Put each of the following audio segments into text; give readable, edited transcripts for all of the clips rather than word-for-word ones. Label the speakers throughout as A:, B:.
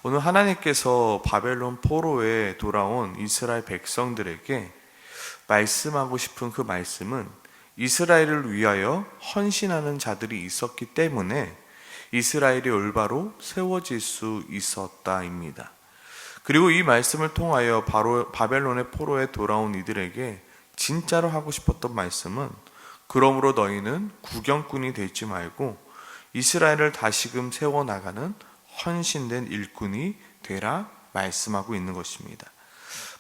A: 오늘 하나님께서 바벨론 포로에 돌아온 이스라엘 백성들에게 말씀하고 싶은 그 말씀은 이스라엘을 위하여 헌신하는 자들이 있었기 때문에 이스라엘이 올바로 세워질 수 있었다입니다. 그리고 이 말씀을 통하여 바로 바벨론의 포로에 돌아온 이들에게 진짜로 하고 싶었던 말씀은 그러므로 너희는 구경꾼이 되지 말고 이스라엘을 다시금 세워나가는 헌신된 일꾼이 되라 말씀하고 있는 것입니다.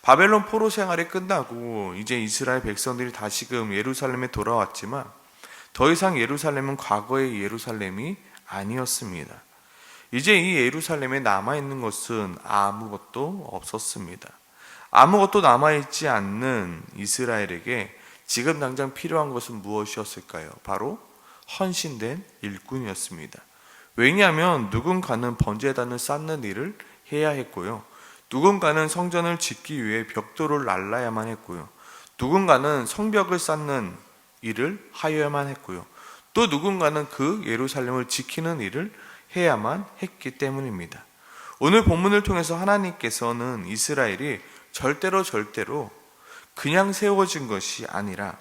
A: 바벨론 포로 생활이 끝나고 이제 이스라엘 백성들이 다시금 예루살렘에 돌아왔지만 더 이상 예루살렘은 과거의 예루살렘이 아니었습니다. 이제 이 예루살렘에 남아있는 것은 아무것도 없었습니다. 아무것도 남아있지 않는 이스라엘에게 지금 당장 필요한 것은 무엇이었을까요? 바로 헌신된 일꾼이었습니다. 왜냐하면 누군가는 번제단을 쌓는 일을 해야 했고요. 누군가는 성전을 짓기 위해 벽돌을 날라야만 했고요. 누군가는 성벽을 쌓는 일을 하여야만 했고요. 또 누군가는 그 예루살렘을 지키는 일을 해야만 했기 때문입니다. 오늘 본문을 통해서 하나님께서는 이스라엘이 절대로 그냥 세워진 것이 아니라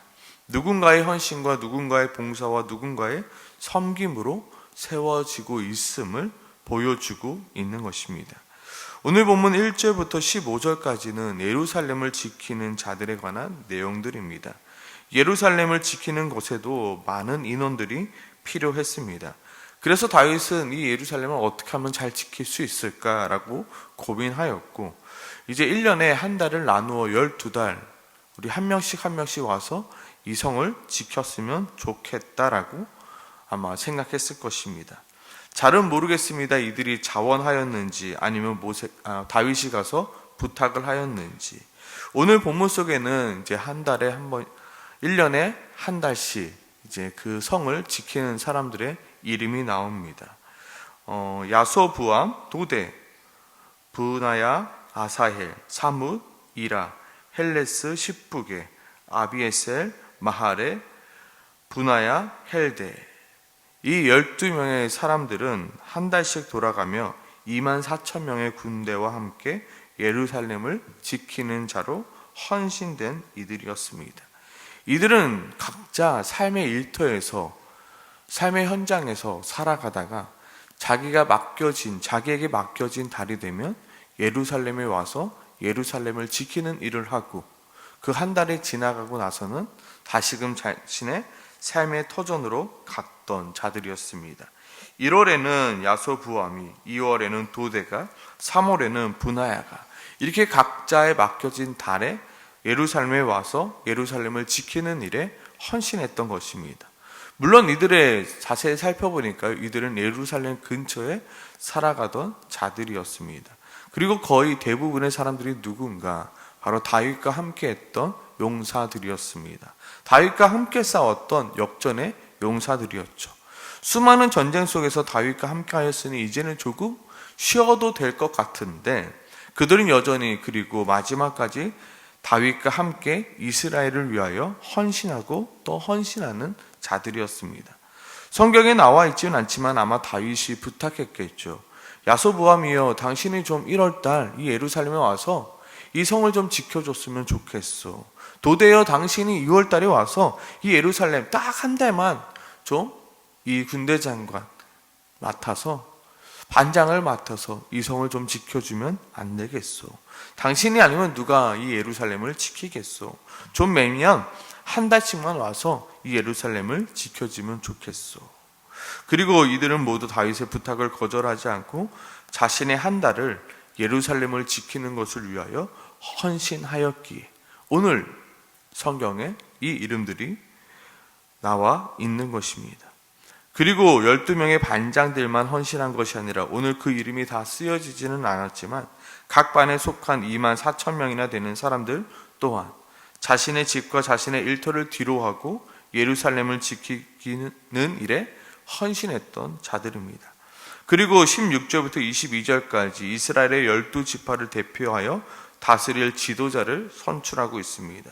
A: 누군가의 헌신과 누군가의 봉사와 누군가의 섬김으로 세워지고 있음을 보여주고 있는 것입니다. 오늘 본문 1절부터 15절까지는 예루살렘을 지키는 자들에 관한 내용들입니다. 예루살렘을 지키는 곳에도 많은 인원들이 필요했습니다. 그래서 다윗은 이 예루살렘을 어떻게 하면 잘 지킬 수 있을까라고 고민하였고, 이제 1년에 한 달을 나누어 12달 우리 한 명씩 와서 이 성을 지켰으면 좋겠다라고 아마 생각했을 것입니다. 잘은 모르겠습니다. 이들이 자원하였는지 아니면 다윗이 가서 부탁을 하였는지. 오늘 본문 속에는 이제 한 달에 한 번, 1년에 한 달씩 이제 그 성을 지키는 사람들의 이름이 나옵니다. 야소부암, 도데, 브나야, 아사헬, 사뭇, 이라, 헬레스, 십부게, 아비에셀, 마하레, 브나야, 헬데. 이 12명의 사람들은 한 달씩 돌아가며 24,000명의 군대와 함께 예루살렘을 지키는 자로 헌신된 이들이었습니다. 이들은 각자 삶의 일터에서, 삶의 현장에서 살아가다가 자기에게 맡겨진 달이 되면 예루살렘에 와서 예루살렘을 지키는 일을 하고, 그 한 달이 지나가고 나서는 다시금 자신의 삶의 터전으로 갔던 자들이었습니다. 1월에는 야소부암이, 2월에는 도데가, 3월에는 브나야가 이렇게 각자의 맡겨진 달에 예루살렘에 와서 예루살렘을 지키는 일에 헌신했던 것입니다. 물론 이들의 자세히 살펴보니까 이들은 예루살렘 근처에 살아가던 자들이었습니다. 그리고 거의 대부분의 사람들이 누군가 바로 다윗과 함께 했던 용사들이었습니다. 다윗과 함께 싸웠던 역전의 용사들이었죠. 수많은 전쟁 속에서 다윗과 함께 하였으니 이제는 조금 쉬어도 될 것 같은데 그들은 여전히 그리고 마지막까지 다윗과 함께 이스라엘을 위하여 헌신하고 또 헌신하는 자들이었습니다. 성경에 나와 있지는 않지만 아마 다윗이 부탁했겠죠. 야소부암이여, 당신이 좀 1월달 이 예루살렘에 와서 이 성을 좀 지켜줬으면 좋겠어. 도대여, 당신이 2월달에 와서 이 예루살렘 딱 한 달만 좀 이 군대 장관 맡아서, 반장을 맡아서 이 성을 좀 지켜주면 안 되겠소. 당신이 아니면 누가 이 예루살렘을 지키겠소. 좀 매면 한 달씩만 와서 이 예루살렘을 지켜주면 좋겠소. 그리고 이들은 모두 다윗의 부탁을 거절하지 않고 자신의 한 달을 예루살렘을 지키는 것을 위하여 헌신하였기에 오늘 성경에 이 이름들이 나와 있는 것입니다. 그리고 12명의 반장들만 헌신한 것이 아니라 오늘 그 이름이 다 쓰여지지는 않았지만 각 반에 속한 24,000명이나 되는 사람들 또한 자신의 집과 자신의 일터를 뒤로하고 예루살렘을 지키는 일에 헌신했던 자들입니다. 그리고 16절부터 22절까지 이스라엘의 12지파를 대표하여 다스릴 지도자를 선출하고 있습니다.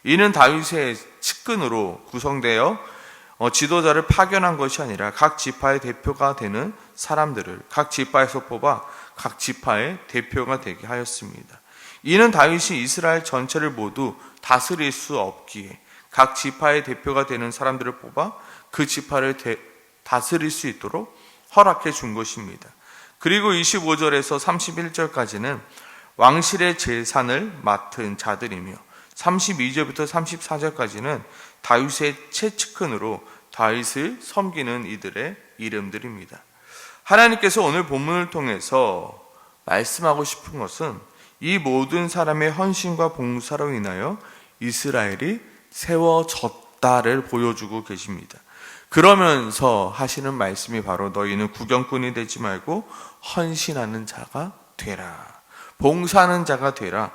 A: 이는 다윗의 측근으로 구성되어 지도자를 파견한 것이 아니라 각 지파의 대표가 되는 사람들을 각 지파에서 뽑아 각 지파의 대표가 되게 하였습니다. 이는 다윗이 이스라엘 전체를 모두 다스릴 수 없기에 각 지파의 대표가 되는 사람들을 뽑아 그 지파를 다스릴 수 있도록 허락해 준 것입니다. 그리고 25절에서 31절까지는 왕실의 재산을 맡은 자들이며 32절부터 34절까지는 다윗의 최측근으로 다윗을 섬기는 이들의 이름들입니다. 하나님께서 오늘 본문을 통해서 말씀하고 싶은 것은 이 모든 사람의 헌신과 봉사로 인하여 이스라엘이 세워졌다를 보여주고 계십니다. 그러면서 하시는 말씀이 바로 너희는 구경꾼이 되지 말고 헌신하는 자가 되라. 봉사하는 자가 되라.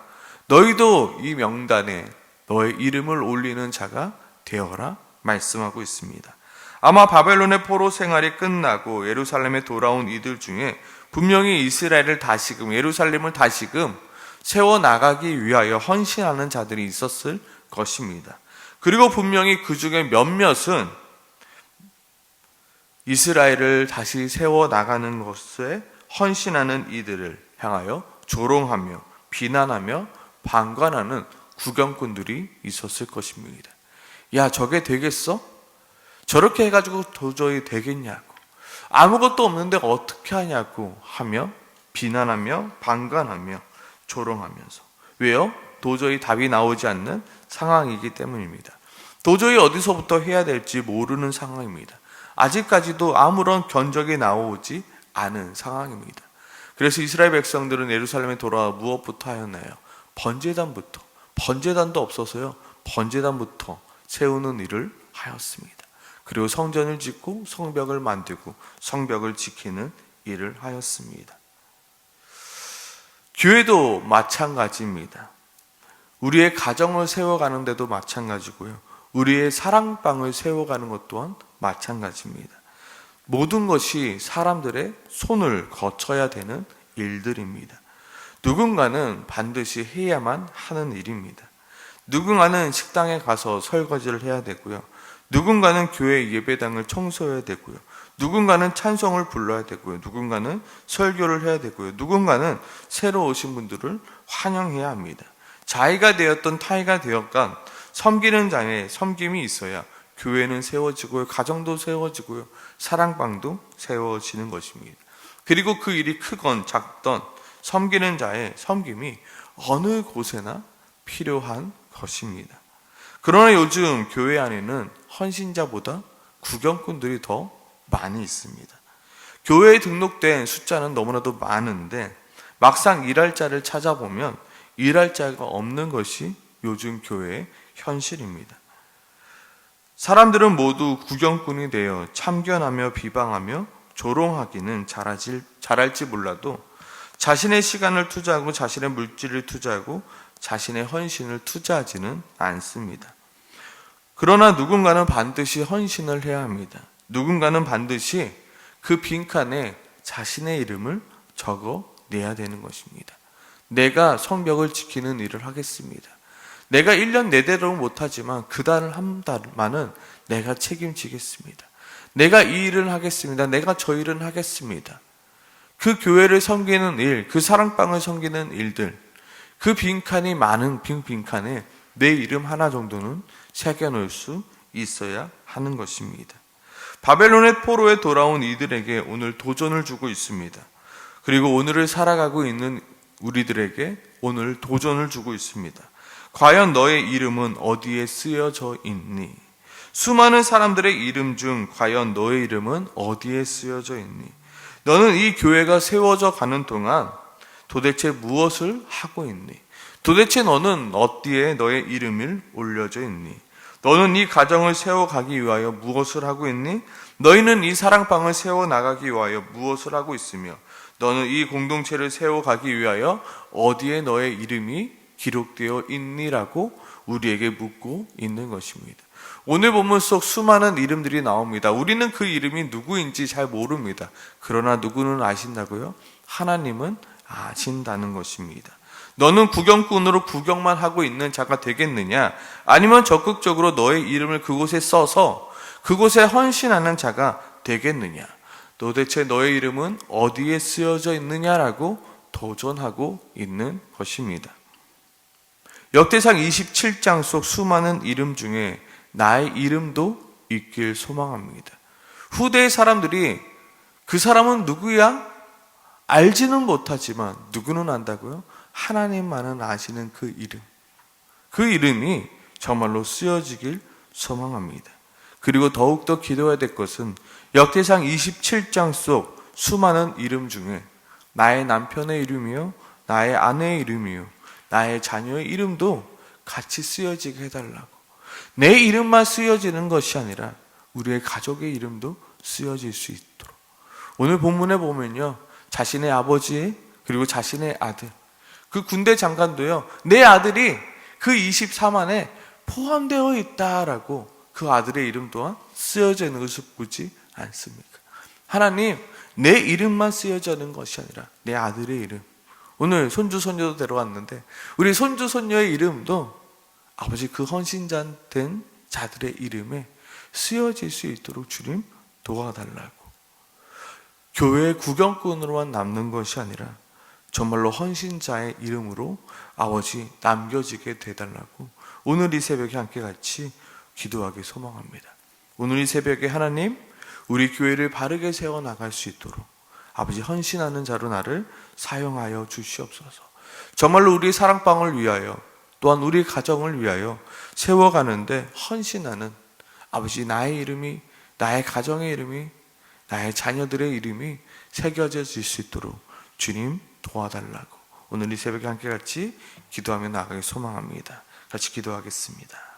A: 너희도 이 명단에 너의 이름을 올리는 자가 되어라 말씀하고 있습니다. 아마 바벨론의 포로 생활이 끝나고 예루살렘에 돌아온 이들 중에 분명히 이스라엘을 다시금, 예루살렘을 다시금 세워나가기 위하여 헌신하는 자들이 있었을 것입니다. 그리고 분명히 그 중에 몇몇은 이스라엘을 다시 세워나가는 것에 헌신하는 이들을 향하여 조롱하며 비난하며 방관하는 구경꾼들이 있었을 것입니다. 야, 저게 되겠어? 저렇게 해가지고 도저히 되겠냐고, 아무것도 없는데 어떻게 하냐고 하며 비난하며 방관하며 조롱하면서. 왜요? 도저히 답이 나오지 않는 상황이기 때문입니다. 도저히 어디서부터 해야 될지 모르는 상황입니다. 아직까지도 아무런 견적이 나오지 않은 상황입니다. 그래서 이스라엘 백성들은 예루살렘에 돌아와 무엇부터 하였나요? 번제단도 없어서요, 번제단부터 세우는 일을 하였습니다. 그리고 성전을 짓고 성벽을 만들고 성벽을 지키는 일을 하였습니다. 교회도 마찬가지입니다. 우리의 가정을 세워가는 데도 마찬가지고요, 우리의 사랑방을 세워가는 것 또한 마찬가지입니다. 모든 것이 사람들의 손을 거쳐야 되는 일들입니다. 누군가는 반드시 해야만 하는 일입니다. 누군가는 식당에 가서 설거지를 해야 되고요, 누군가는 교회 예배당을 청소해야 되고요, 누군가는 찬송을 불러야 되고요, 누군가는 설교를 해야 되고요, 누군가는 새로 오신 분들을 환영해야 합니다. 자기가 되었던 타이가 되었건 섬기는 자의 섬김이 있어야 교회는 세워지고요, 가정도 세워지고요, 사랑방도 세워지는 것입니다. 그리고 그 일이 크건 작던 섬기는 자의 섬김이 어느 곳에나 필요한 것입니다. 그러나 요즘 교회 안에는 헌신자보다 구경꾼들이 더 많이 있습니다. 교회에 등록된 숫자는 너무나도 많은데 막상 일할 자를 찾아보면 일할 자가 없는 것이 요즘 교회의 현실입니다. 사람들은 모두 구경꾼이 되어 참견하며 비방하며 조롱하기는 잘할지 몰라도 자신의 시간을 투자하고 자신의 물질을 투자하고 자신의 헌신을 투자하지는 않습니다. 그러나 누군가는 반드시 헌신을 해야 합니다. 누군가는 반드시 그 빈칸에 자신의 이름을 적어내야 되는 것입니다. 내가 성벽을 지키는 일을 하겠습니다. 내가 1년 내대로 못하지만 그 달 한 달만은 내가 책임지겠습니다. 내가 이 일을 하겠습니다. 내가 저 일은 하겠습니다. 그 교회를 섬기는 일, 그 사랑방을 섬기는 일들, 그 빈칸이 많은 빈칸에 내 이름 하나 정도는 새겨놓을 수 있어야 하는 것입니다. 바벨론의 포로에 돌아온 이들에게 오늘 도전을 주고 있습니다. 그리고 오늘을 살아가고 있는 우리들에게 오늘 도전을 주고 있습니다. 과연 너의 이름은 어디에 쓰여져 있니? 수많은 사람들의 이름 중 과연 너의 이름은 어디에 쓰여져 있니? 너는 이 교회가 세워져 가는 동안 도대체 무엇을 하고 있니? 도대체 너는 어디에 너의 이름을 올려져 있니? 너는 이 가정을 세워가기 위하여 무엇을 하고 있니? 너희는 이 사랑방을 세워나가기 위하여 무엇을 하고 있으며 너는 이 공동체를 세워가기 위하여 어디에 너의 이름이 기록되어 있니라고 우리에게 묻고 있는 것입니다. 오늘 본문 속 수많은 이름들이 나옵니다. 우리는 그 이름이 누구인지 잘 모릅니다. 그러나 누구는 아신다고요? 하나님은 아신다는 것입니다. 너는 구경꾼으로 구경만 하고 있는 자가 되겠느냐? 아니면 적극적으로 너의 이름을 그곳에 써서 그곳에 헌신하는 자가 되겠느냐? 도대체 너의 이름은 어디에 쓰여져 있느냐라고 도전하고 있는 것입니다. 역대상 27장 속 수많은 이름 중에 나의 이름도 있길 소망합니다. 후대의 사람들이 그 사람은 누구야? 알지는 못하지만 누구는 안다고요? 하나님만은 아시는 그 이름. 그 이름이 정말로 쓰여지길 소망합니다. 그리고 더욱더 기도해야 될 것은 역대상 27장 속 수많은 이름 중에 나의 남편의 이름이요, 나의 아내의 이름이요, 나의 자녀의 이름도 같이 쓰여지게 해달라고. 내 이름만 쓰여지는 것이 아니라 우리의 가족의 이름도 쓰여질 수 있도록. 오늘 본문에 보면요, 자신의 아버지 그리고 자신의 아들, 그 군대 장관도요, 내 아들이 그 24만에 포함되어 있다라고 그 아들의 이름 또한 쓰여져 있는 것을 보지 않습니까? 하나님, 내 이름만 쓰여져 있는 것이 아니라 내 아들의 이름. 오늘 손주 손녀도 데려왔는데 우리 손주 손녀의 이름도 아버지 그 헌신된 자들의 이름에 쓰여질 수 있도록 주님 도와달라고. 교회의 구경꾼으로만 남는 것이 아니라 정말로 헌신자의 이름으로 아버지 남겨지게 되달라고 오늘 이 새벽에 함께 같이 기도하기 소망합니다. 오늘 이 새벽에 하나님, 우리 교회를 바르게 세워나갈 수 있도록 아버지 헌신하는 자로 나를 사용하여 주시옵소서. 정말로 우리 사랑방을 위하여 또한 우리 가정을 위하여 세워가는데 헌신하는 아버지, 나의 이름이, 나의 가정의 이름이, 나의 자녀들의 이름이 새겨질 수 있도록 주님 도와달라고 오늘 이 새벽에 함께 같이 기도하며 나아가기 소망합니다. 같이 기도하겠습니다.